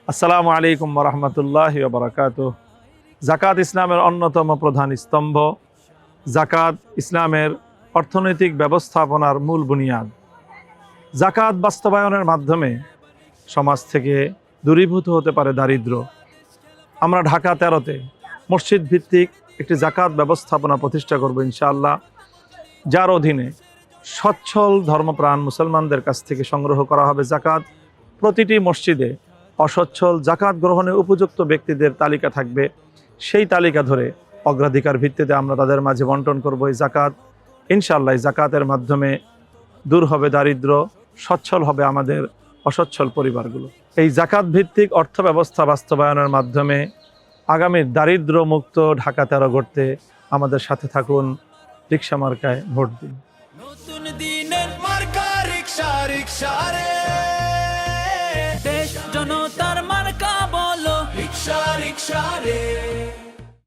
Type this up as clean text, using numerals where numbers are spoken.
আসসালামু আলাইকুম ওয়া রাহমাতুল্লাহি ওয়া বারাকাতুহু। যাকাত ইসলামের অন্যতম প্রধান স্তম্ভ। যাকাত ইসলামের অর্থনৈতিক ব্যবস্থাপনার মূল বুনিয়াদ। যাকাত বাস্তবায়নের মাধ্যমে সমাজ থেকে দূরীভূত হতে পারে দারিদ্র্য। আমরা ঢাকা 13-তে মসজিদ ভিত্তিক একটি যাকাত ব্যবস্থাপনা প্রতিষ্ঠা করব ইনশাআল্লাহ, যার অধীনে সচ্ছল ধর্মপ্রাণ মুসলমানদের কাছ থেকে সংগ্রহ করা হবে যাকাত। প্রতিটি মসজিদে অসচ্ছল যাকাত গ্রহণে উপযুক্ত ব্যক্তিদের তালিকা থাকবে। সেই তালিকা ধরে অগ্রাধিকার ভিত্তিতে আমরা তাদের মাঝে বন্টন করব এই যাকাত। ইনশাআল্লাহ যাকাতের মাধ্যমে দূর হবে দারিদ্র্য, সচ্ছল হবে আমাদের অসচ্ছল পরিবারগুলো। এই যাকাত ভিত্তিক অর্থ ব্যবস্থা বাস্তবায়নের মাধ্যমে আগামী দারিদ্র্য মুক্ত ঢাকা 13 গড়তে আমাদের সাথে থাকুন। রিকশা মার্কায় ভোট দিন। নতুন দিনের মার্কা রিকশা রিকশা রে, দেশ জনতার মার্কা বলো রিকশা রিকশা রে।